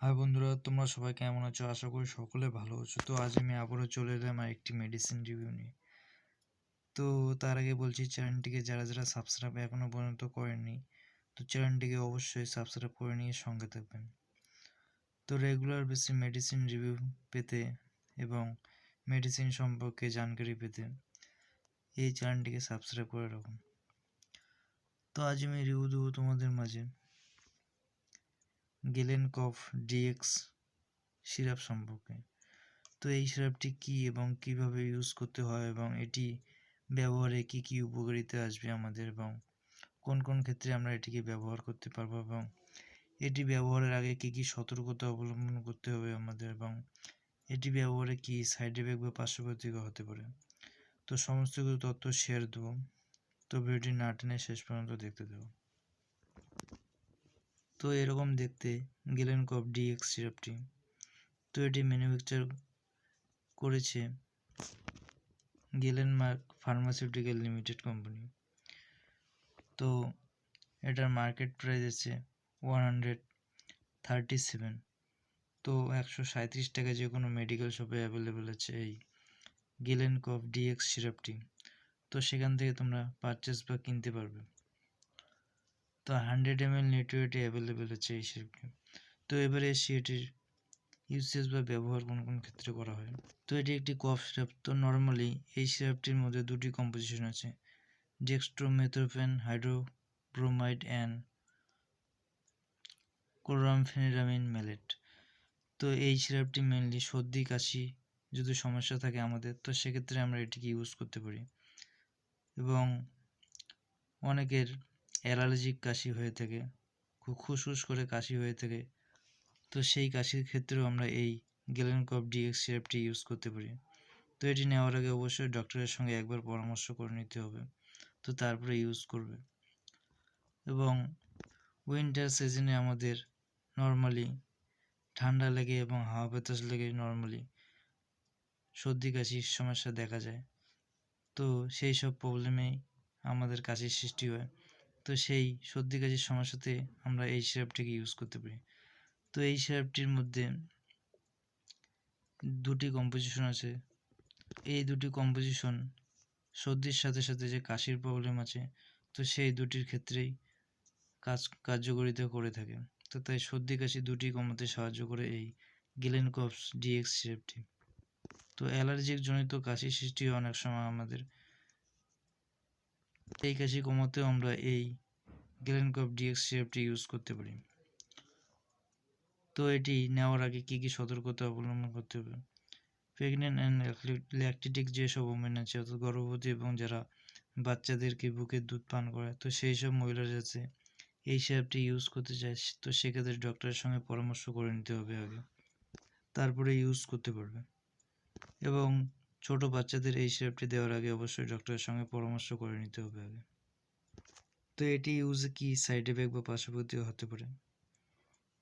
High বন্ধুরা, তোমরা সবাই কেমন আছো? আশা করি সকলে ভালো আছো। তো আজ আমি আবারও চলে এলাম একটি মেডিসিন রিভিউ নিয়ে। তো তার আগে বলছি, চ্যানেলটিকে যারা যারা সাবস্ক্রাইব এখনও পর্যন্ত করেননি, তো চ্যানেলটিকে অবশ্যই সাবস্ক্রাইব করে নিয়ে সঙ্গে থাকবেন। তো রেগুলার বেসে মেডিসিন রিভিউ পেতে এবং মেডিসিন সম্পর্কে জানকারি পেতে এই চ্যানেলটিকে সাবস্ক্রাইব করে রাখুন। তো আজ আমি রিভিউ দেবো তোমাদের মাঝে গেলেনকফ ডিএক্স সিরাপ সম্পর্কে। তো এই সিরাপটি কী এবং কিভাবে ইউজ করতে হয় এবং এটি ব্যবহারে কি কি উপকারিতা আসবে আমাদের এবং কোন কোন ক্ষেত্রে আমরা এটিকে ব্যবহার করতে পারবো এবং এটি ব্যবহারের আগে কি কি সতর্কতা অবলম্বন করতে হবে আমাদের এবং এটি ব্যবহারে কি সাইড এফেক্ট বা পার্শ্বপ্রতিক্রিয়া হতে পারে। তো সমস্ত কিছু তথ্য শেয়ার দেবো। তো ভিডিওটি না টেনে শেষ পর্যন্ত দেখতে দেবো। তো এরকম দেখতে গেলেনকফ ডিএক্স সিরাপটি। তো এটি ম্যানুফ্যাকচার করেছে গ্লেনমার্ক ফার্মাসিউটিক্যাল লিমিটেড কোম্পানি। তো এটার মার্কেট প্রাইস আছে 137। তো 137 টাকা যে কোনো মেডিকেল শপে অ্যাভেলেবেল আছে এই গেলেনকফ ডিএক্স সিরাপটি। তো সেখান থেকে তোমরা পারচেস বা কিনতে পারবে। তো 100 ml নেটওয়েটে অ্যাভেলেবেল আছে এই সিরাপটি। তো এবারে এসে এটির ইউসেজ বা ব্যবহার কোন কোন ক্ষেত্রে করা হয়। তো এটি একটি কফ সিরাপ। তো নর্মালি এই সিরাপটির মধ্যে দুটি কম্পোজিশন আছে, ডেক্সট্রোমেথোরফেন হাইড্রোব্রোমাইড অ্যান্ড ক্লোরামফেনিরামিন ম্যালেট। তো এই সিরাপটি মেনলি সর্দি কাশি যদি সমস্যা থাকে আমাদের, তো সেক্ষেত্রে আমরা এটিকে ইউজ করতে পারি। এবং অনেকের অ্যালার্জিক কাশি হয়ে থাকে, খুব খুসখুস করে কাশি হয়ে থাকে, তো সেই কাশির ক্ষেত্রেও আমরা এই গেলেনকফ ডিএক্স সিরাপটি ইউজ করতে পারি। তো এটি নেওয়ার আগে অবশ্যই ডক্টরের সঙ্গে একবার পরামর্শ করে নিতে হবে, তো তারপরে ইউজ করবে। এবং উইন্টার সিজনে আমাদের নর্মালি ঠান্ডা লেগে এবং হাওয়া বাতাস লেগে নর্মালি সর্দি কাশির সমস্যা দেখা যায়। তো সেই সব প্রবলেমেই আমাদের কাশির সৃষ্টি হয়। তো সেই সর্দি কাশির সমস্যাতে আমরা এই সিরাপটিকে ইউজ করতে পারি। তো এই সিরাপটির মধ্যে দুটি কম্পোজিশন আছে। এই দুটি কম্পোজিশন সর্দির সাথে সাথে যে কাশির প্রবলেম আছে, তো সেই দুটির ক্ষেত্রেই কার্যকারিতা করে থাকে। তো তাই সর্দি কাশি দুটি কমাতে সাহায্য করে এই গেলেনকফ ডিএক্স সিরাপটি। তো অ্যালার্জিক জনিত কাশি সৃষ্টি হয় অনেক সময় আমাদের, এই কাশি কমাতেও আমরা এই গেলেনকফ ডিএক্স সিরাপটি ইউজ করতে পারি। তো এটি নেওয়ার আগে কী কী সতর্কতা অবলম্বন করতে হবে। প্রেগনেন্ট অ্যান্ড ল্যাকটেটিক যেসব ওমেন আছে, অর্থাৎ গর্ভবতী এবং যারা বাচ্চাদেরকে বুকের দুধ পান করে, তো সেই সব মহিলারা যাতে এই সিরাপটি ইউজ করতে চায়, তো সেক্ষেত্রে ডক্টরের সঙ্গে পরামর্শ করে নিতে হবে আগে, তারপরে ইউজ করতে পারবে। এবং ছোট বাচ্চাদের এই সিরাপটি দেওয়ার আগে অবশ্যই ডক্টরের সঙ্গে পরামর্শ করে নিতে হবে আগে। তো এটি ইউজে কি সাইড এফেক্ট বা পার্শ্বপ্রতিক্রিয়া হতে পারে।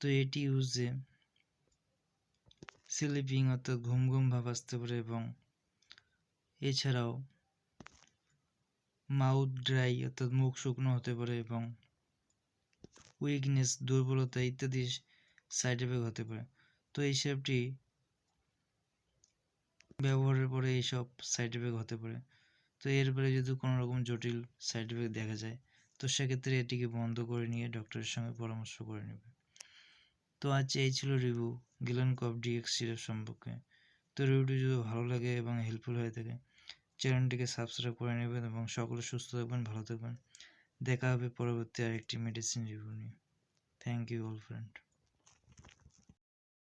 তো এটি ইউজে স্লিপিং অর্থাৎ ঘুম ঘুম ভাব আসতে পারে এবং এছাড়াও মাউথ ড্রাই অর্থাৎ মুখ শুকনো হতে পারে এবং উইকনেস দুর্বলতা ইত্যাদি সাইড এফেক্ট হতে পারে। তো এই সিরাপটি ব্যবহারের পরে এইসব সাইড এফেক্ট হতে পারে। তো এরপরে যদি কোনো রকম জটিল সাইড এফেক্ট দেখা যায়, তো সেক্ষেত্রে এটিকে বন্ধ করে নিয়ে ডক্টরের সঙ্গে পরামর্শ করে নেবে। তো আজ এই ছিল রিভিউ গেলেনকফ ডিএক্স সিরাপ সম্পর্কে। তো রিভিউটি যদি ভালো লাগে এবং হেল্পফুল হয়ে থাকে, চ্যানেলটিকে সাবস্ক্রাইব করে নেবেন এবং সকলে সুস্থ থাকবেন, ভালো থাকবেন। দেখা হবে পরবর্তী আরেকটি মেডিসিন রিভিউ নিয়ে। Thank you all friend.